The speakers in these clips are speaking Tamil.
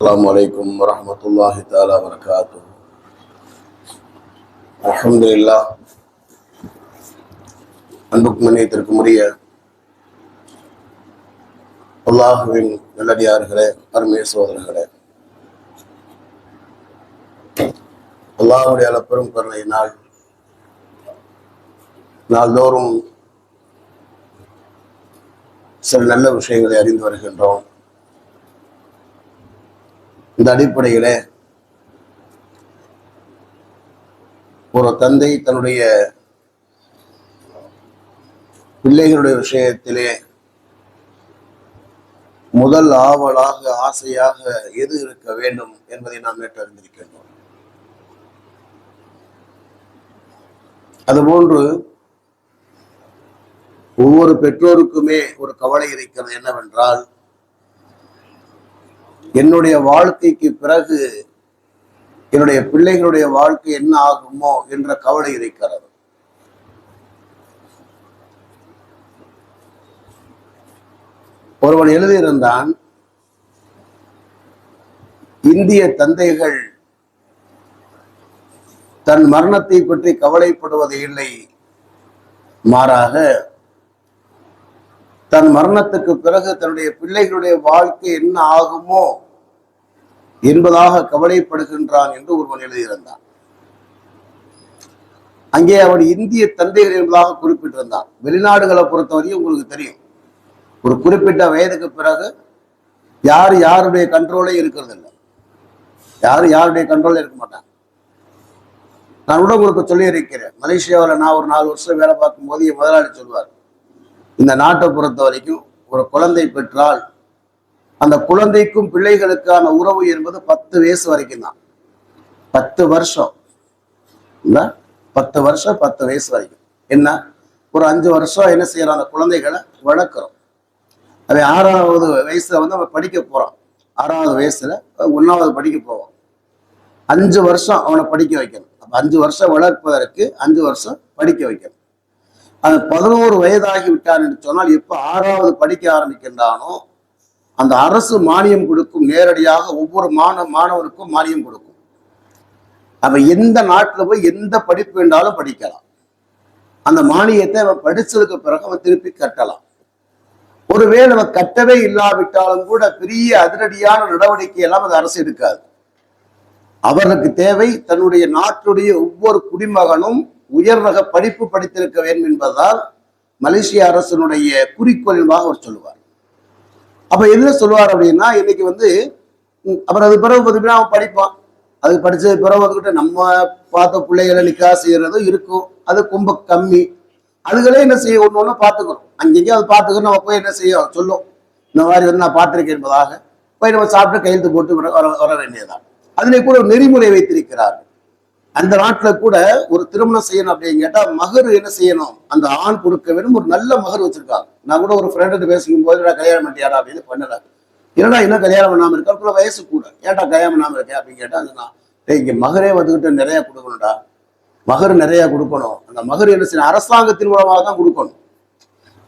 السلام عليكم ورحمة الله تعالى وبركاته. الحمد لله. அன்புக்கும் மன்னியத்திற்கும் உரிய அல்லாஹுவின் நல்லடியார்களே, அருமை சோதரர்களே, அல்லாஹுடைய அளப்பெரும் கருணை நாள்தோறும் சில நல்ல விஷயங்களை அறிந்து வருகின்றோம். இந்த அடிப்படையிலே ஒரு தந்தை தன்னுடைய பிள்ளைகளுடைய விஷயத்திலே முதல் ஆவலாக ஆசையாக எது இருக்க வேண்டும் என்பதை நாம் நேற்று அறிந்திருக்கின்றோம். அதுபோன்று ஒவ்வொரு பெற்றோருக்குமே ஒரு கவலை இருக்கிறது. என்னவென்றால், என்னுடைய வாழ்க்கைக்கு பிறகு என்னுடைய பிள்ளைகளுடைய வாழ்க்கை என்ன ஆகுமோ என்ற கவலை இருக்கிறது. ஒருவன் எழுதியிருந்தான், இந்திய தந்தைகள் தன் மரணத்தை பற்றி கவலைப்படுவது இல்லை, மாறாக தன் மரணத்துக்கு பிறகு தன்னுடைய பிள்ளைகளுடைய வாழ்க்கை என்ன ஆகுமோ என்பதாக கவலைப்படுகின்றான் என்று ஒருவன் எழுதியிருந்தான். அங்கே அவன் இந்திய தந்தைகள் என்பதாக குறிப்பிட்டிருந்தான். வெளிநாடுகளை பொறுத்தவரையும் உங்களுக்கு தெரியும், ஒரு குறிப்பிட்ட வயதுக்கு பிறகு யாருடைய கண்ட்ரோலே இருக்கிறது இல்லை. யாருடைய கண்ட்ரோலே இருக்க மாட்டாங்க. நான் கூட உங்களுக்கு சொல்லி இருக்கிறேன், மலேசியாவில் நான் ஒரு 4 வருஷம் வேலை பார்க்கும் போது என் முதலாளி சொல்வார், இந்த நாட்டை பொறுத்த வரைக்கும் ஒரு குழந்தை பெற்றால் அந்த குழந்தைக்கும் பிள்ளைகளுக்கான உறவு என்பது 10 வயசு வரைக்கும் தான். 10 வருஷம் 10 வருஷம் 10 வயசு வரைக்கும். என்ன, ஒரு 5 வருஷம் என்ன செய்யறோம், அந்த குழந்தைகளை வளர்க்குறோம். அவன் 6வது வயசுல அவன் படிக்க போறான். 6வது வயசுல 1வது படிக்க போவான். 5 வருஷம் அவனை படிக்க வைக்கணும். அப்ப 5 வருஷம் வளர்ப்பதற்கு 5 வருஷம் படிக்க வைக்கணும். அது 11 வயதாகி விட்டான் என்று சொன்னால், எப்ப 6வது படிக்க ஆரம்பிக்கின்றானோ அந்த அரசு மானியம் கொடுக்கும், நேரடியாக ஒவ்வொரு மாணவனுக்கும் மானியம் கொடுக்கும். அவன் எந்த நாட்டுல போய் எந்த படிப்பு வேண்டாலும் படிக்கலாம். அந்த மானியத்தை அவன் படிச்சதுக்கு பிறகு அவன் திருப்பி கட்டலாம். ஒருவேளை அவன் கட்டவே இல்லாவிட்டாலும் கூட பெரிய அதிரடியான நடவடிக்கை எல்லாம் அது அரசு எடுக்காது. அவர்களுக்கு தேவை தன்னுடைய நாட்டுடைய ஒவ்வொரு குடிமகனும் உயர் ரக படிப்பு படித்திருக்க வேண்டும் என்பதால் மலேசிய அரசனுடைய குறிக்கோள் என்பதாக அவர் சொல்லுவார். அப்ப என்ன சொல்லுவார் அப்படின்னா, இன்னைக்கு அப்புறம் அது பிறகு பார்த்தீங்கன்னா அவன் படிப்பான். அது படிச்சது பிறகு வந்துகிட்ட நம்ம பார்த்த பிள்ளைகளை நிக்கா செய்யறதும் இருக்கும். அது ரொம்ப கம்மி. அதுகளே என்ன செய்ய ஒண்ணு பார்த்துக்கிறோம். அங்கேயும் அது பார்த்துக்கிறோம். நம்ம போய் என்ன செய்ய சொல்லும், இந்த மாதிரி நான் பார்த்திருக்கேன் என்பதாக போய் நம்ம சாப்பிட்டு கையெழுத்து போட்டு வர வேண்டியதான். அதிலே கூட ஒரு நெறிமுறை வைத்திருக்கிறார்கள். அந்த நாட்டுல கூட ஒரு திருமணம் செய்யணும் அப்படின்னு கேட்டா மகர் என்ன செய்யணும், அந்த ஆண் கொடுக்க வேண்டும். ஒரு நல்ல மகர் வச்சிருக்காங்க. நான் கூட ஒரு ஃப்ரெண்டு பேசிக்கும் போது, நான் கல்யாணம் பண்ணியாரா அப்படின்னு பண்ணல. என்னடா இன்னும் கல்யாணம் பண்ணாம இருக்கா, வயசு கூட, ஏன்டா கல்யாணம் பண்ணாம இருக்கேன் அப்படின்னு கேட்டா, இங்க மகரே வந்துகிட்டு நிறைய கொடுக்கணும்டா, மகர் நிறைய கொடுக்கணும். அந்த மகர் என்ன செய்யணும், அரசாங்கத்தின் மூலமாக தான் கொடுக்கணும்.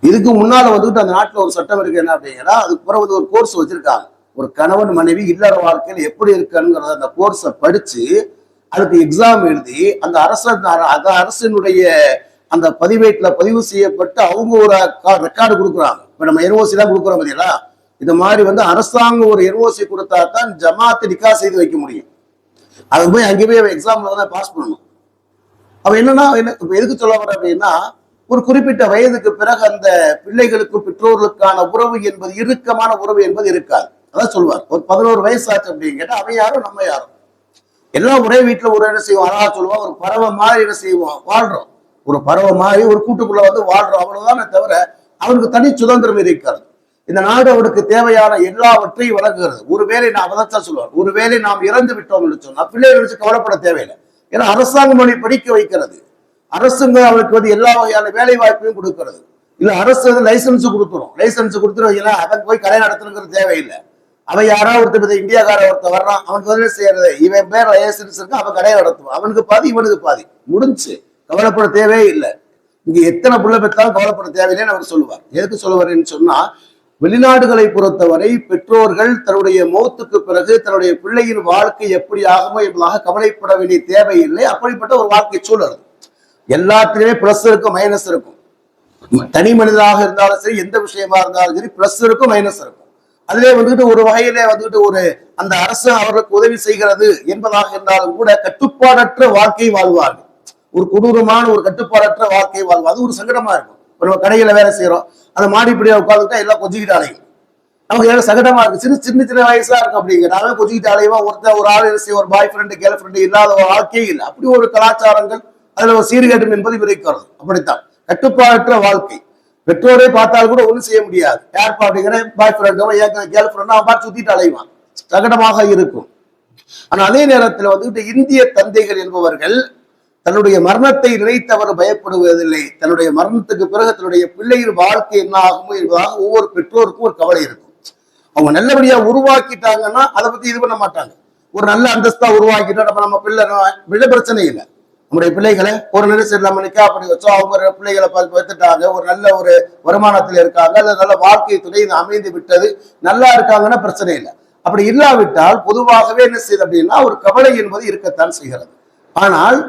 இதுக்கு முன்னால வந்துகிட்டு அந்த நாட்டுல ஒரு சட்டம் இருக்கு. என்ன அப்படிங்கன்னா, அதுக்கு பிறகு ஒரு கோர்ஸ் வச்சிருக்காங்க. ஒரு கணவன் மனைவி இல்லற வாழ்க்கையில் எப்படி இருக்குங்கிறத அந்த கோர்ஸை படிச்சு அதுக்கு எக்ஸாம் எழுதி அந்த அரசினுடைய அந்த பதிவேட்டுல பதிவு செய்யப்பட்டு அவங்க ஒரு ரெக்கார்டு கொடுக்குறாங்க. இப்ப நம்ம என்ஓசி தான் கொடுக்குறோம் பார்த்தீங்களா, இது மாதிரி அரசாங்கம் ஒரு என்ஓசி கொடுத்தா தான் ஜமாத்து நிக்கா செய்து வைக்க முடியும். அது போய் அங்கே போய் எக்ஸாம்ல பாஸ் பண்ணணும். அவ என்னன்னா எதுக்கு சொல்ல வர அப்படின்னா, ஒரு குறிப்பிட்ட வயதுக்கு பிறகு அந்த பிள்ளைகளுக்கும் பெற்றோர்களுக்கான உறவு என்பது, இறுக்கமான உறவு என்பது இருக்காது. அதான் சொல்லுவார், ஒரு 11 வயசு ஆச்சு அப்படின்னு கேட்டா அவன் யாரும் நம்ம யாரும் எல்லாம் ஒரே வீட்டுல ஒரு என்ன செய்வோம், அழகா சொல்லுவோம், ஒரு பறவை மாதிரி என்ன செய்வோம், வாழ்றோம். ஒரு பறவை மாதிரி ஒரு கூட்டுக்குள்ள வாழ்றோம், அவ்வளவுதானே தவிர அவனுக்கு தனி சுதந்திரம் இருக்கிறது. இந்த நாடு அவனுக்கு தேவையான எல்லாவற்றையும் வழங்குகிறது. ஒருவேளை நான் அதான் சொல்லுவார், ஒருவேளை நாம் இறந்து விட்டோம் என்று சொன்னா பிள்ளைகளை வச்சு கவலைப்பட தேவையில்லை. ஏன்னா அரசாங்கம் அவனை படிக்க வைக்கிறது. அரசுங்க அவனுக்கு எல்லா வகையான வேலை வாய்ப்பையும் கொடுக்கிறது. இல்ல அரசு லைசன்ஸ் கொடுத்துரும். லைசன்ஸ் கொடுத்துருவீங்களா, அதற்கு போய் கடை நடத்தணுங்கிறது தேவையில்லை. அவன் யாராவது ஒருத்தர் இந்தியாக்கார ஒருத்தர் வர்றான், அவனுக்கு செய்யறது இவன் பேர் லைசன்ஸ் இருக்கு, அவன் கடையை நடத்துவான். அவனுக்கு பாதி இவனுக்கு பாதி, முடிஞ்சு. கவலைப்பட தேவையே இல்லை. இங்க எத்தனை புள்ள பெற்றாலும் கவலைப்பட தேவையில்லைன்னு அவர் சொல்லுவார். எதுக்கு சொல்லுவாருன்னு சொன்னா, வெளிநாடுகளை பொறுத்தவரை பெற்றோர்கள் தன்னுடைய மௌத்துக்கு பிறகு தன்னுடைய பிள்ளையின் வாழ்க்கை எப்படி ஆகுமோ என்பதாக கவலைப்பட வேண்டிய தேவையில்லை. அப்படிப்பட்ட ஒரு வாழ்க்கை சூழல். எல்லாத்திலுமே பிளஸ் இருக்கும், மைனஸ் இருக்கும். தனி மனிதனாக இருந்தாலும் சரி, எந்த விஷயமா இருந்தாலும் சரி, பிளஸ் இருக்கும், மைனஸ் இருக்கும். அதிலே வந்துட்டு ஒரு வகையிலே வந்துட்டு ஒரு அந்த அரசு அவர்களுக்கு உதவி செய்கிறது என்பதாக இருந்தாலும் கூட கட்டுப்பாடற்ற வாழ்க்கை வாழ்வார்கள். ஒரு கொடூரமான ஒரு கட்டுப்பாடற்ற வாழ்க்கை வாழ்வார். அது ஒரு சங்கடமா இருக்கும். நம்ம கடையில வேலை செய்யறோம், அந்த மாடிப்படியா உட்காந்துட்டா எல்லாம் கொஞ்சிக்கிட்டு அலையும். நமக்கு ஏதாவது சங்கடமா இருக்கு. சின்ன சின்ன வயசா இருக்கும். அப்படிங்கிறாங்க கொஞ்சிக்கிட்டு அலைவா. ஒரு ஆள் ஒரு பாய் ஃப்ரெண்டு கேர்ள் ஃப்ரெண்டு இல்லாத ஒரு வாழ்க்கையே இல்லை. அப்படி ஒரு கலாச்சாரங்கள் அதுல ஒரு சீர்கேடும் என்பது விரைக்கிறது. அப்படித்தான் கட்டுப்பாடற்ற வாழ்க்கை. பெற்றோரை பார்த்தால் கூட ஒண்ணும் செய்ய முடியாது. யார் அப்படிங்கிற பாய் ஃப்ரெண்டோ கேர்ள் ஃப்ரெண்டோ அவன் பார்த்து சுத்திட்டு அலைவான். சங்கடமாக இருக்கும். ஆனா அதே நேரத்தில் வந்துட்டு இந்திய தந்தைகள் என்பவர்கள் தன்னுடைய மரணத்தை நினைத்து அவர் பயப்படுவதில்லை. தன்னுடைய மரணத்துக்கு பிறகு தன்னுடைய பிள்ளையின் வாழ்க்கை என்ன ஆகுமோ என்பதாக ஒவ்வொரு பெற்றோருக்கும் ஒரு கவலை இருக்கும். அவங்க நல்லபடியா உருவாக்கிட்டாங்கன்னா அதை பத்தி இது பண்ண மாட்டாங்க. ஒரு நல்ல அந்தஸ்தா உருவாக்கிட்டா நம்ம பிள்ளை பிரச்சனை இல்லை. நம்முடைய பிள்ளைகளை ஒரு நெரிசல் நம்ம நிக்கா அப்படி வச்சோம், அவங்க பிள்ளைகளை பார்த்துட்டாங்க, ஒரு நல்ல ஒரு வருமானத்தில் இருக்காங்க, அல்லது நல்ல வாழ்க்கை துணை அமைந்து விட்டது, நல்லா இருக்காங்கன்னா பிரச்சனை இல்லை. அப்படி இல்லாவிட்டால் பொதுவாகவே என்ன செய்யுது அப்படின்னா ஒரு கவலை என்பது இருக்கத்தான் செய்கிறது. ஆனால்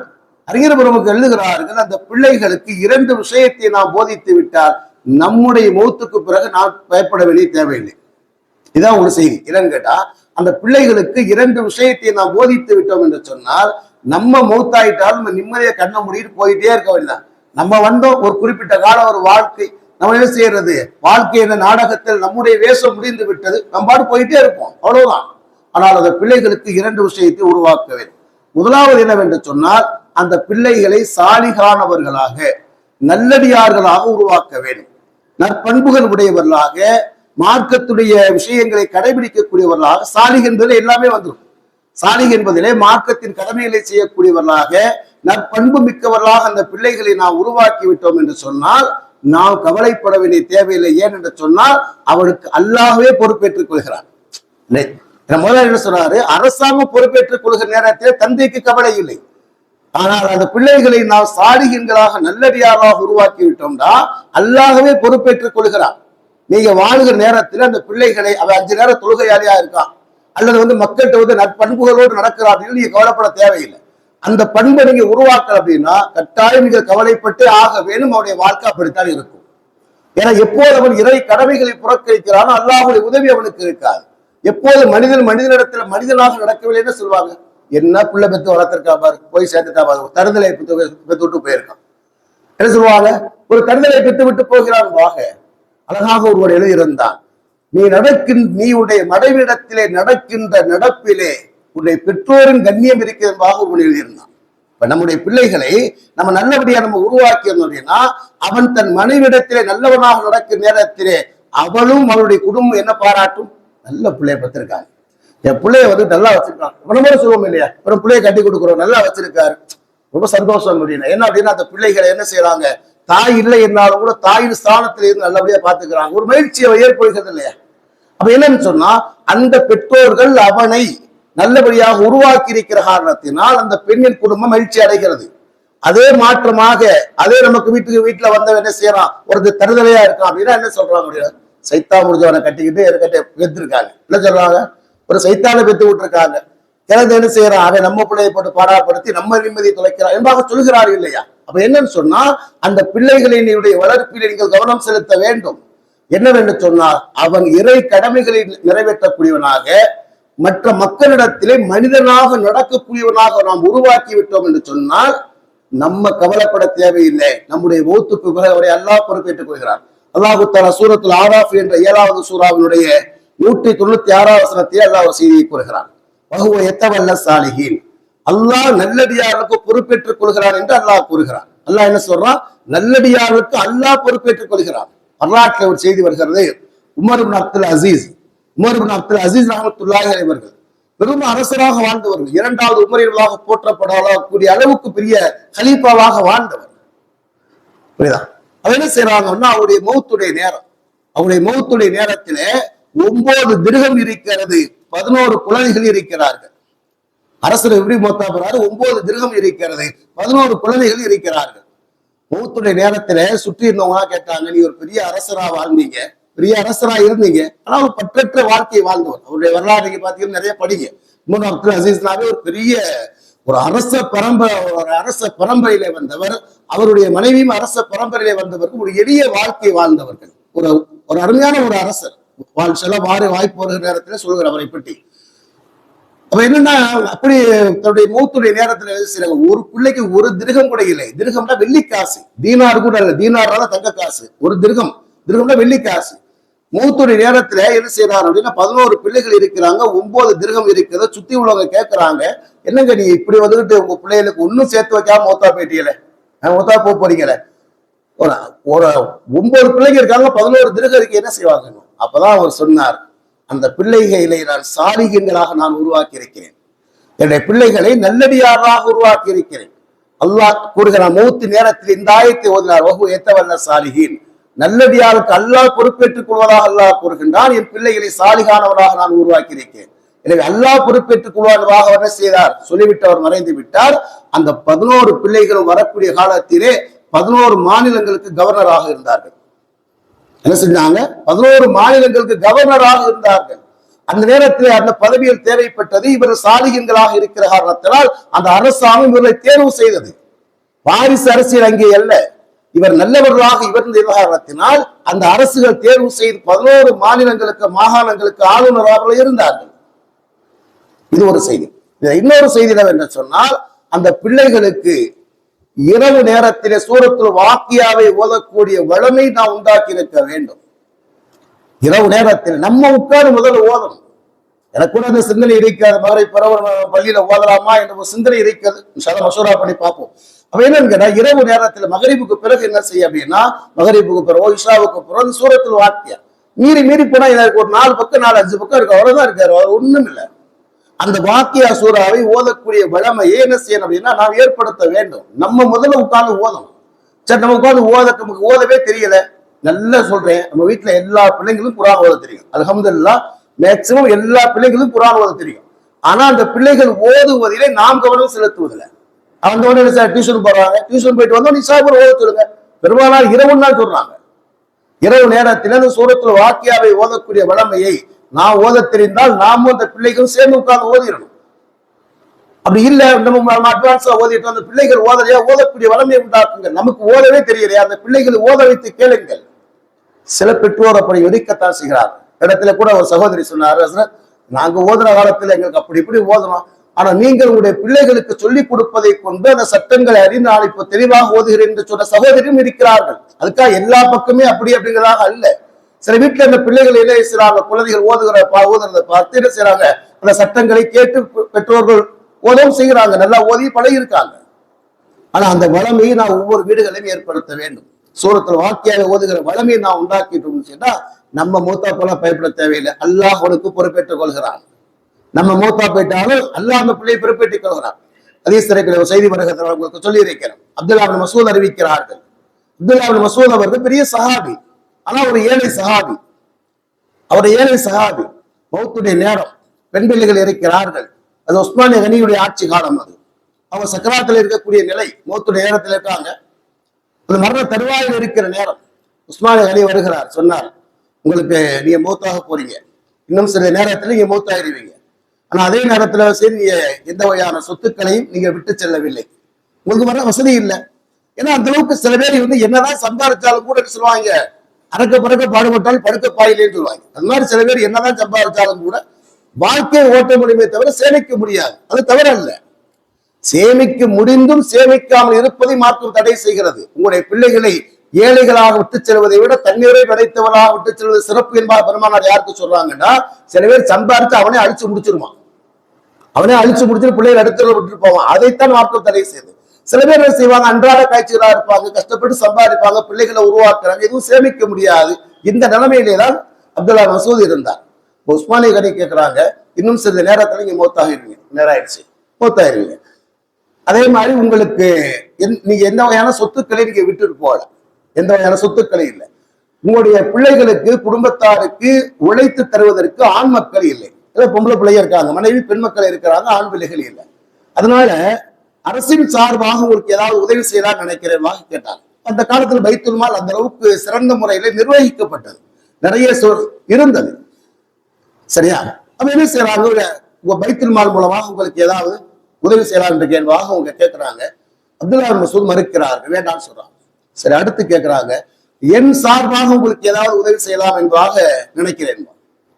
அறிஞர் பெருமக்கள் எழுதுகிறார்கள், அந்த பிள்ளைகளுக்கு 2 விஷயத்தை நாம் போதித்து விட்டால் நம்முடைய மௌத்துக்கு பிறகு நாம் பயப்பட வேண்டிய தேவையில்லை. இதான் ஒரு செய்தி. என்னன்னு கேட்டா, அந்த பிள்ளைகளுக்கு 2 விஷயத்தை நாம் போதித்து விட்டோம் என்று சொன்னால் நம்ம மௌத்தாயிட்டாலும் நம்ம நிம்மதியை கண்ண முடிட்டு போயிட்டே இருக்க வேண்டியதான். நம்ம வந்தோம் ஒரு குறிப்பிட்ட காலம் ஒரு வாழ்க்கை, நம்ம என்ன செய்யறது, வாழ்க்கை என்ற நாடகத்தில் நம்முடைய வேஷம் முடிந்து விட்டது, நம்ம பாடு போயிட்டே இருப்போம், அவ்வளவுதான். ஆனால் அந்த பிள்ளைகளுக்கு 2 விஷயத்தை உருவாக்க வேண்டும். முதலாவது என்னவென்று சொன்னால் அந்த பிள்ளைகளை சாலிகானவர்களாக நல்லடியார்களாக உருவாக்க வேண்டும். நற்பண்புகள் உடையவர்களாக, மார்க்கத்துடைய விஷயங்களை கடைபிடிக்கக்கூடியவர்களாக. சாலிக் என்பதில் எல்லாமே வந்துடும். சாலிக் என்பதிலே மார்க்கத்தின் கடமைகளை செய்யக்கூடியவர்களாக, நற்பண்பு மிக்கவர்களாக அந்த பிள்ளைகளை நாம் உருவாக்கி விட்டோம் என்று சொன்னால் நாம் கவலைப்பட வேண்டிய தேவையில்லை. ஏன் என்று சொன்னால் அவனுக்கு அல்லாஹ்வே பொறுப்பேற்றுக் கொள்கிறான். முதல்ல என்ன சொன்னாரு, அரசாங்கம் பொறுப்பேற்றுக் கொள்கிற நேரத்தில் தந்தைக்கு கவலை இல்லை. ஆனால் அந்த பிள்ளைகளை நாம் சாலிகீன்களாக நல்லடியாராக உருவாக்கி விட்டோம்னா அல்லாஹ்வே பொறுப்பேற்றுக் கொள்கிறான். நீங்க வாழ்கிற நேரத்தில் அந்த பிள்ளைகளை அவன் 5 நேரம் தொழுகையாளியா இருக்கான், அல்லது மக்கள்கிட்ட நற்பண்புகளோடு நடக்கிறான் அப்படின்னு நீங்க கவலைப்பட தேவையில்லை. அந்த பண்பை நீங்க உருவாக்கல அப்படின்னா கட்டாயம் நீங்க கவலைப்பட்டே ஆக வேணும். அவனுடைய வாழ்க்கை அப்படித்தான் இருக்கும். ஏன்னா எப்போது அவன் இறை கடமைகளை புறக்கணிக்கிறானோ அல்லாஹ்வுடைய உதவி அவனுக்கு இருக்காது. எப்போது மனிதனிடத்துல மனிதனாக நடக்கவில்லைன்னு சொல்லுவாங்க, என்ன பிள்ளை பெத்து வளர்த்திருக்கா பாரு, போய் சேர்த்துட்டா பாரு, தருதலை பெத்து விட்டு போயிருக்கான். என்ன சொல்லுவாங்க, ஒரு தருதலை பெத்து விட்டு போகிறான். அழகாக ஒருவர் எழுதியிருந்தான், நீ உடைய மனைவிடத்திலே நடக்கின்ற நடப்பிலே உன்னுடைய பெற்றோரின் கண்ணியம் இருக்கிறதாக ஒருவன் எழுதியிருந்தான். இப்ப நம்முடைய பிள்ளைகளை நம்ம நல்லபடியா நம்ம உருவாக்கி இருந்தோம் அப்படின்னா அவன் தன் மனைவிடத்திலே நல்லவனாக நடக்கிற நேரத்திலே அவளும் அவளுடைய குடும்பம் என்ன பாராட்டும், நல்ல பிள்ளைய பத்திருக்காங்க, என் பிள்ளைய நல்லா வச்சிருக்காங்க. நம்ம சொல்லுவோம் இல்லையா, அப்புறம் பிள்ளைய கட்டி கொடுக்குறோம், நல்லா வச்சிருக்காரு, ரொம்ப சந்தோஷம் முடியும். என்ன அப்படின்னா அந்த பிள்ளைகளை என்ன செய்யறாங்க, தாய் இல்லை என்றாலும் கூட தாயின் ஸ்தானத்தில இருந்து நல்லபடியா பாத்துக்கிறாங்க, ஒரு மகிழ்ச்சியை ஏற்படுகிறது இல்லையா. அப்ப என்னன்னு சொன்னா அந்த பெற்றோர்கள் அவனை நல்லபடியாக உருவாக்கி இருக்கிற காரணத்தினால் அந்த பெண்ணின் குடும்பம் மகிழ்ச்சி அடைகிறது. அதே மாற்றமாக அதே நமக்கு வீட்டுல வந்தவன் என்ன செய்யறான், ஒருத்தர் தருதலையா இருக்கான் அப்படின்னா என்ன சொல்றாங்க அப்படின்னா, சைத்தா முடிஞ்சவனை கட்டிக்கிட்டு பெற்றிருக்காங்க. என்ன சொல்றாங்க, ஒரு சைத்தானை பெற்று விட்டுருக்காங்க. கிழந்து என்ன செய்யறான், அவன் நம்ம பிள்ளையை போட்டு பாடாப்படுத்தி நம்ம நிம்மதியை தொலைக்கிறான் என்பதாக சொல்கிறார்கள் இல்லையா. அப்ப என்னன்னு சொன்னா அந்த பிள்ளைகளினுடைய வளர்ப்பில் நீங்கள் கவனம் செலுத்த வேண்டும். என்னவென்று சொன்னால் அவன் இறை கடமைகளை நிறைவேற்றக்கூடியவனாக மற்ற மக்களிடத்திலே மனிதனாக நடக்கக்கூடியவனாக நாம் உருவாக்கி விட்டோம் என்று சொன்னால் நம்ம கவலைப்பட தேவையில்லை. நம்முடைய மௌத்துக்கு பிறகு அவரை அல்லாஹ் பொறுப்பேற்றுக் கொள்கிறார். அல்லாஹு தஆலா சூரத்துல் ஆராஃப் என்ற 7வது சூராவினுடைய 196வது வசனத்தில் அல்லாஹ் ஒரு செய்தியை கூறுகிறான், வஹுவ யதவல்ல சாலிஹீன், அல்லாஹ் நல்லடியார்களுக்கு பொறுப்பேற்றுக் கொள்கிறான் என்று அல்லாஹ் கூறுகிறான். அல்லாஹ் என்ன சொல்றான், நல்லடியார்களுக்கு அல்லாஹ் பொறுப்பேற்றுக் கொள்கிறான். வரலாற்றில் ஒரு செய்தி வருகிறது, உமர் இப்னு அப்துல் அசீஸ் ரஹ்மத்துல்லாஹி அலைஹி அவர்கள் பெரும் அரசராக வாழ்ந்தவர்கள், 2வது உமரிகளாக போற்றப்படக்கூடிய அளவுக்கு பெரிய கலீஃபாவாக வாழ்ந்தவர். புரியுதா? அவ என்ன செய்யறாங்கன்னா அவருடைய மௌத்துடைய நேரத்திலே 9 திர்ஹம் இருக்கிறது, 11 குழந்தைகள் இருக்கிறார்கள். அரசர் எப்படி மௌத்தா போறாரு, 9 திர்ஹம் இருக்கிறது, 11 குழந்தைகள் இருக்கிறார்கள். மௌத்துடைய நேரத்துல சுற்றி இருந்தவங்களா கேட்டாங்க, நீ ஒரு பெரிய அரசரா வாழ்ந்தீங்க, பெரிய அரசரா இருந்தீங்க, ஆனா ஒரு பற்றற்ற வாழ்க்கையை வாழ்ந்தவர். அவருடைய வரலாறு நீங்க பாத்தீங்கன்னா நிறைய படிங்க. இன்னொன்று அப்துல் அசீஸ்னாவே ஒரு பெரிய ஒரு அரச பரம்பரையிலே வந்தவர். அவருடைய மனைவியும் அரச பரம்பரையிலே வந்தவர்கள். ஒரு எளிய வாழ்க்கை வாழ்ந்தவர்கள். ஒரு ஒரு அருமையான ஒரு அரசர். சில வாய்ப்பு வருகிற நேரத்தில் சொல்கிற அவரை பற்றி. அப்ப என்னன்னா, அப்படி தன்னுடைய மூத்துடைய நேரத்துல சில ஒரு பிள்ளைக்கு ஒரு திருகம் கூட இல்லை. திருகம்னா வெள்ளி காசு, தீனார் கூட இல்லை. தீனார்னால தங்க காசு. ஒரு திருகம்னா வெள்ளி காசு. மூத்துடைய நேரத்துல என்ன செய்யறாரு அப்படின்னா, 11 பிள்ளைகள் இருக்கிறாங்க, 9 திருகம் இருக்கிறத சுத்தி உள்ளவங்க கேட்கறாங்க, என்னங்க நீ இப்படி வந்துகிட்டு உங்க பிள்ளைகளுக்கு ஒன்னும் சேர்த்து வைக்காம மூத்தா போயிட்டீங்களே, மூத்தா போறீங்களே. ஒரு 9 பிள்ளைங்க இருக்காங்க, 11 திருகம் இருக்கு, என்ன செய்வாங்க? அப்பதான் அவர் சொன்னார், அந்த பிள்ளைகளை நான் சாலிகங்களாக நான் உருவாக்கி இருக்கிறேன். என்னுடைய பிள்ளைகளை நல்லடியாராக உருவாக்கி இருக்கிறேன். அல்லாஹ் கூறுகிறான், மௌத்து நேரத்தில் இந்த ஆயத்தை ஓதினார், வஹு எத்தவல்ல சாலிஹீன். நல்லடியாருக்கு அல்லாஹ் பொறுப்பேற்றுக் கொள்வதாக அல்லாஹ் கூறுகின்றான், என் பிள்ளைகளை சாலிகானவராக நான் உருவாக்கி இருக்கிறேன். எனவே அல்லாஹ் பொறுப்பேற்றுக் கொள்வதாக என்ன செய்தார்? சொல்லிவிட்டு அவர் மறைந்து விட்டார். அந்த 11 பிள்ளைகளும் வரக்கூடிய காலத்திலே 11 மாநிலங்களுக்கு கவர்னராக இருந்தார்கள். என்ன செஞ்சாங்க? 11 மாநிலங்களுக்கு கவர்னராக இருந்தார்கள். அந்த நேரத்தில் அந்த பதவியில் தேவைப்பட்டது. இவர் சாலிகங்களாக இருக்கிற காரணத்தினால் அந்த அரசாங்கம் இவர்களை தேர்வு செய்தது. வாரிசு அரசியல் அங்கே அல்ல, இவர் நல்லவர்களாக இவர் காரணத்தினால் அந்த அரசுகள் தேர்வு செய்து 11 மாநிலங்களுக்கு மாகாணங்களுக்கு ஆளுநராக இருந்தார்கள். இது ஒரு செய்தி. இன்னொரு செய்தி என்று சொன்னால், அந்த பிள்ளைகளுக்கு இரவு நேரத்திலே சூரத்துல் வாக்கியாவை ஓதக்கூடிய வளமை நாம் உண்டாக்கி இருக்க வேண்டும். இரவு நேரத்தில் நம்ம உட்கார்ந்து முதல்ல ஓதணும். எனக்கு கூட அந்த சிந்தனை இருக்காது, மகரை பள்ளியில ஓதலாமா என்ற சிந்தனை இருக்கிறது. மசூரா பண்ணி பார்ப்போம். அப்ப என்னன்னு கேட்டா, இரவு நேரத்துல மகரிபுக்கு பிறகு என்ன செய்ய அப்படின்னா, மகரிபுக்கு பிறகு இஷாவுக்கு பிறகு சூரத்துல் வாக்கியா மீறி போனா எனக்கு ஒரு 4 பக்கம் 4-5 பக்கம் இருக்கு, அவ்வளவுதான் இருக்காரு, அவர் ஒண்ணும் இல்லை. அந்த வாக்கியா சூறாவை ஓதக்கூடிய வளமையை என்ன செய்யணும் அப்படின்னா நாம் ஏற்படுத்த வேண்டும். நம்ம முதல்ல உட்கார்ந்து ஓதணும். சரி, நம்ம உட்கார்ந்து நமக்கு ஓதவே தெரியல. நல்லா சொல்றேன், நம்ம வீட்டுல எல்லா பிள்ளைங்களும் குர்ஆன் ஓத தெரியும். அல்ஹம்துலில்லாஹ், மேக்சிமம் எல்லா பிள்ளைங்களும் குர்ஆன் ஓத தெரியும். ஆனா அந்த பிள்ளைகள் ஓதுவதிலே நாம் கவனம் செலுத்துவதில்லை. அவங்க டியூஷன் போறாங்க, டியூஷன் போயிட்டு வந்தோம் நிசாபுரம் ஓத சொல்லுங்க. பெரும்பாலும் இரவு நாள் சொல்றாங்க. இரவு நேரத்தில் அந்த சூரத்துல் வாக்கியாவை ஓதக்கூடிய வளமையை நான் ஓத தெரிந்தால் நாமும் அந்த பிள்ளைகளும் சேர்ந்து உட்கார்ந்து ஓதிடணும். அப்படி இல்லை, நம்ம அட்வான்ஸா ஓதிட்டு அந்த பிள்ளைகள் ஓதலையா, ஓதக்கூடிய வளமையை உண்டாக்குங்க. நமக்கு ஓதவே தெரியலையா, அந்த பிள்ளைகளை ஓத வைத்து கேளுங்கள். சில பெற்றோர் அப்படி ஒதுக்கத்தான் செய்கிறார். இடத்துல கூட ஒரு சகோதரி சொன்னார், நாங்க ஓதுற காலத்துல எங்களுக்கு அப்படி இப்படி ஓதணும், ஆனா நீங்கள் உங்களுடைய பிள்ளைகளுக்கு சொல்லிக் கொடுப்பதை கொண்டு அந்த சட்டங்களை அறிந்து நான் இப்போ தெளிவாக ஓதுகிறேன் என்று சொன்ன சகோதரியும் இருக்கிறார்கள். அதுக்காக எல்லா பக்கமே அப்படிங்கிறதாக அல்ல. சில வீட்டுல அந்த பிள்ளைகள் என்ன செய்யறாங்க, குழந்தைகள் ஓதுறதை பார்த்து என்ன செய்யறாங்க, அந்த சட்டங்களை கேட்டு பெற்றோர்கள் ஓதவும் செய்கிறாங்க, நல்லா ஓதி பழகி இருக்காங்க. ஆனா அந்த வளமையை நான் ஒவ்வொரு வீடுகளையும் ஏற்படுத்த வேண்டும். சூரத்துல் வாக்கியாவை ஓதுகிற வளமையை நான் உண்டாக்கிட்டோம்னு சொன்னா நம்ம மூத்தா போல பயப்பட தேவையில்லை. அல்லாஹ் அவனுக்கு பொறுப்பேற்றுக் கொள்கிறான். நம்ம மூத்தா போயிட்டாலும் அல்லாஹ் அந்த பிள்ளையை பொறுப்பேற்றுக் கொள்கிறான். ஹதீஸ் ஒரு செய்தி வருகிறத உங்களுக்கு சொல்லி இருக்கிறேன். அப்துல்லா இப்னு மஸ்ஊத் அறிவிக்கிறார்கள். அப்துல்லா இப்னு மஸ்ஊத் அவர்கள் பெரிய சஹாபி, ஆனா ஒரு ஏழை சஹாபி. அவர் ஏழை சஹாபி. மௌத்துடைய நேரம், பெண் பிள்ளைகள் இருக்கிறார்கள். அது உஸ்மானிய கனியுடைய ஆட்சி காலம். அது அவங்க சக்கராத்தில் இருக்கக்கூடிய நிலை, மௌத்துடைய நேரத்தில் இருக்காங்க. அது மரண தருவாயில் இருக்கிற நேரம். உஸ்மானிய கனி வருகிறார், சொன்னார், உங்களுக்கு நீங்க மௌத்தாக போறீங்க, இன்னும் சில நேரத்தில் நீங்க மௌத்தாயிருவீங்க. ஆனா அதே நேரத்துல சரி, நீங்க எந்த வகையான சொத்துக்களையும் நீங்க விட்டு செல்லவில்லை, உங்களுக்கு வர வசதி இல்லை. ஏன்னா அந்த அளவுக்கு சில பேர் என்னதான் சம்பாதிச்சாலும் கூட சொல்லுவாங்க, அறக்க பறக்க பாடுபட்டாலும் படுக்க பாயிலேன்னு சொல்லுவாங்க. அது மாதிரி சில பேர் என்னதான் சம்பாதிச்சாலும் கூட வாழ்க்கையை ஓட்ட முடியுமே தவிர சேமிக்க முடியாது. அது தவிர அல்ல, சேமிக்க முடிந்தும் சேமிக்காமல் இருப்பதை மார்க்கம் தடை செய்கிறது. உங்களுடைய பிள்ளைகளை ஏழைகளாக விட்டு செல்வதை விட தண்ணீரை விளைத்தவராக விட்டு செல்வது சிறப்பு என்பார் பெருமானார். யாருக்கு சொல்றாங்கன்னா, சில பேர் சம்பாதிச்சு அவனே அழிச்சு முடிச்சிருவான், அவனே அழிச்சு முடிச்சுட்டு பிள்ளைகள் அடுத்த விட்டுட்டு போவான். அதைத்தான் மார்க்கம் தடை செய்யுது. சில பேர் என்ன செய்வாங்க, அன்றாட காய்ச்சலா இருப்பாங்க, கஷ்டப்பட்டு சம்பாதிப்பாங்க, பிள்ளைகளை உருவாக்குறாங்க, எதுவும் சேமிக்க முடியாது. இந்த நிலைமையிலே தான் அப்துல்லா மசூத் இருந்தார். உஸ்மானிய கனி கேட்கிறாங்க, இன்னும் சில நேரத்துல நீங்க மௌத்தாகிருவீங்க, நேரம் ஆயிடுச்சு, மௌத்தாயிருவீங்க. அதே மாதிரி உங்களுக்கு நீங்க எந்த வகையான சொத்துக்களை நீங்க விட்டுட்டு போகல, எந்த வகையான சொத்துக்களை இல்லை. உங்களுடைய பிள்ளைகளுக்கு குடும்பத்தாருக்கு உழைத்து தருவதற்கு ஆண் மக்கள் இல்லை, பொம்பளை பிள்ளைங்க இருக்காங்க, மனைவி பெண் மக்கள் இருக்கிறாங்க, ஆண் பிள்ளைகள் இல்லை. அதனால அரசின் சார்பாக உங்களுக்கு ஏதாவது உதவி செய்யலாம் நினைக்கிறேன் கேட்டாங்க. அந்த காலத்துல பைத்துல் மால் அந்த அளவுக்கு சிறந்த முறையில நிர்வகிக்கப்பட்டது. நிறைய இருந்தது. சரியா? அப்ப என்ன செய்யறாங்க, உங்க பைத்துல் மால் மூலமாக உங்களுக்கு ஏதாவது உதவி செய்யலாம் என்ற கேள்வாக அவங்க கேட்கிறாங்க. அப்துல்லா மசூத் மறுக்கிறார்கள், வேண்டாம்னு சொல்றாங்க. சரி, அடுத்து கேட்கிறாங்க, என் சார்பாக உங்களுக்கு ஏதாவது உதவி செய்யலாம் என்பதாக நினைக்கிறேன்.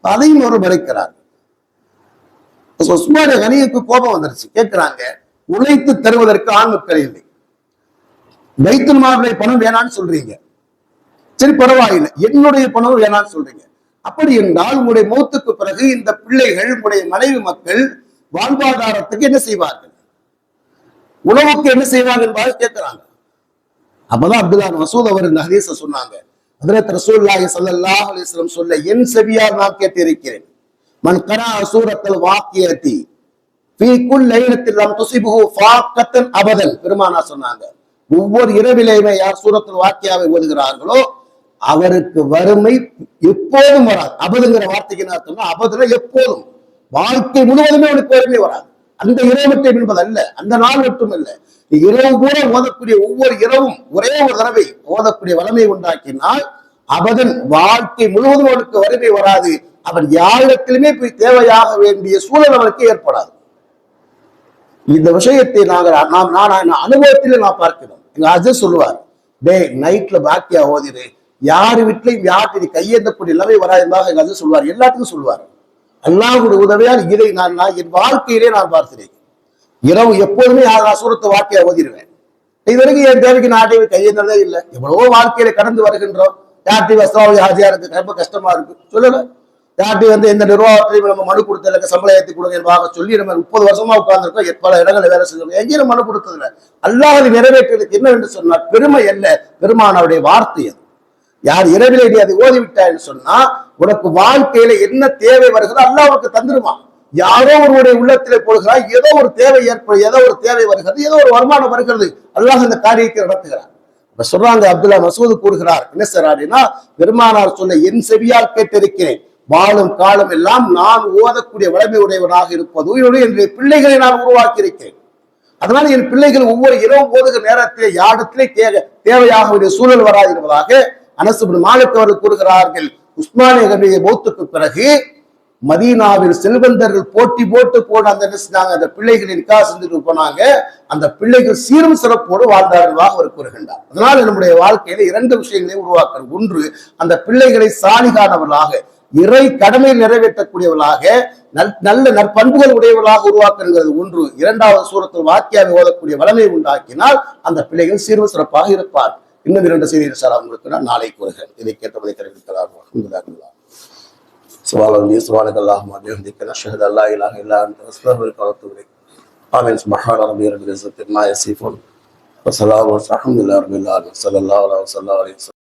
அதையும் ஒரு மறுக்கிறார். உஸ்மானிய கனியுக்கு கோபம் வந்துருச்சு. கேட்கிறாங்க, உழைத்து தருவதற்கு ஆண் மக்கள் இல்லை, பைத்துல் மாலுடைய பணம் வேணான்னு சொல்றீங்க. சரி பரவாயில்லை, என்னுடைய பணம் வேணான்னு சொல்றீங்க. அப்படி என்றால் உங்களுடைய மௌத்துக்கு பிறகு இந்த பிள்ளைகள், உங்களுடைய மனைவி மக்கள் வாழ்வாதாரத்துக்கு என்ன செய்வார்கள், உணவுக்கு என்ன செய்வார்கள் என்பதை கேட்கிறாங்க. அப்பதான் அப்துல்லா மசூத் அவர் இந்த ஹதீஸ சொன்னாங்க. ஹஜ்ரத் ரசூலுல்லாஹி ஸல்லல்லாஹு அலைஹி வஸல்லம் சொல்ல என் செவியால் நான் கேட்டிருக்கிறேன். மன் கரா சூரத்துல் வாக்கியத்தி ஃபீ குல் லைலத்தின் லம் துஸிபுஹு ஃபாக்கத்தன் அபதன். பெருமானார் சொன்னாங்க, ஒவ்வொரு இரவிலேயுமே யார் சூரத்துல் வாக்கியாவை ஓதுகிறார்களோ அவருக்கு வறுமை எப்போதும் வராது. அபதுங்கிற வார்த்தைக்கு என்ன அர்த்தம்னா, அபதுல எப்போதும், வாழ்க்கை முழுவதுமே அவனுக்கு வறுமை வராது. அந்த இரவு மட்டும் என்பது அல்ல, அந்த நாள் மட்டும் அல்ல, இரவு கூட ஓதக்கூடிய ஒவ்வொரு இரவும் ஒரே ஒரு தடவை ஓதக்கூடிய வலிமை உண்டாக்கினால் அபதன் வாழ்க்கை முழுவதும் அவனுக்கு வறுமை வராது. அவன் யாரிடத்திலுமே போய் தேவையாக வேண்டிய சூழல் அவனுக்கு ஏற்படாது. இந்த விஷயத்தை நான் அனுபவத்திலே நான் பார்க்கிறோம். எங்க அஜய் சொல்லுவார், டே நைட்ல பாக்கியா ஓதிரு, யாரு வீட்லையும் யாருக்கு கையேந்தக்கூடிய நிலைமை வராது என்பதாக எங்க அஜய் சொல்லுவார். எல்லாத்துக்கும் சொல்லுவார். அல்லாஹ்வுடைய உதவியால் இதை நான் என் வாழ்க்கையிலே நான் பார்க்கிறேன். இரவு எப்போதுமே சூரத்து வாக்கியா ஓதிடுவேன். இது வரைக்கும் என் தேவைக்கு நாட்டையும் கையேந்ததே இல்லை. எவ்வளவோ வாழ்க்கையில கடந்து வருகின்றோம். யார்ட்டி வஸ்திராவளி ஹாஜியா இருக்கு, ரொம்ப கஷ்டமா இருக்கு, சொல்லல. யார்ட்டி இந்த நிர்வாகத்திலையும் நம்ம மனு கொடுத்ததுல சம்பளம் ஏற்றி கொடுங்க என்பதாக சொல்லி நம்ம 30 வருஷமா உட்கார்ந்துருக்கோம். பல இடங்களை வேலை செஞ்சோம், எங்கேயும் மனு கொடுத்ததில்லை. அல்லாஹ் நிறைவேற்றுவதற்கு என்னவென்று சொன்னார், பெருமை அல்ல, பெருமானாருடைய வார்த்தை அது. யார் இரவிலே நீ அதை ஓதிவிட்டான்னு சொன்னா உனக்கு வாழ்க்கையில என்ன தேவை வருகிறதோ அல்லாஹ் உனக்கு தந்துருவான். யாரோ ஒருவருடைய உள்ளத்திலே போடுகிறார், ஏதோ ஒரு தேவை ஏற்படும், ஏதோ ஒரு தேவை வருகிறது, ஏதோ ஒரு வருமானம் வருகிறது, அல்லாஹ் இந்த காரியத்தை நடத்துகிறார். இப்ப சொல்றாங்க, அப்துல்லா மசூத் கூறுகிறார், என்ன செய்றாருன்னா, பெருமானார் சொல்ல என் செவியால் கேட்டிருக்கிறேன், வாழும் காலம் எல்லாம் நான் ஓதக்கூடிய வலிமை உடையவனாக இருப்பது என்னுடைய பிள்ளைகளை நான் உருவாக்கி இருக்கிறேன். அதனால என் பிள்ளைகள் ஒவ்வொரு இரவு ஓதுகிற நேரத்திலே யாரிடத்திலே தேவையாக வேண்டிய சூழல் வராது என்பதாக அனஸ் இப்னு மாலிக் அவர்கள் கூறுகிறார்கள். உஸ்மானிய கனியுடைய மௌத்துக்கு பிறகு மதீனாவில் செல்வந்தர்கள் போட்டி போட்டு போன அந்த பிள்ளைகளை நிக்கா செஞ்சுட்டு போனாங்க. அந்த பிள்ளைகள் சீரும் சிறப்போடு வாழ்ந்தார்களாக அவர் கூறுகின்றார். அதனால நம்முடைய வாழ்க்கையில 2 விஷயங்களை உருவாக்கணும். ஒன்று, அந்த பிள்ளைகளை சாலிகானவர்களாக, இறை கடமை நிறைவேற்றக்கூடியவர்களாக, நல்ல நற்பண்புகள் உடையவர்களாக உருவாக்குகிறது ஒன்று. 2வது, சூரத்துல் வாக்கியாவை ஓதக்கூடிய வலிமை உண்டாக்கினால் அந்த பிள்ளைகள் சீரும் சிறப்பாக இருப்பார். இன்னும் 2 செய்திகள் சார் உங்களுக்கு நான் நாளை கூறுகிறேன். இதை கேட்டபடி தெரிவிக்கிறார். سبحانك اللهم وبحمدك نشهد ان لا اله الا انت نستغفرك ونتوب اليك. آمين. سبحان ربي رب العزة عما يصفون وسلام والحمد لله رب العالمين. صلى الله عليه وسلم.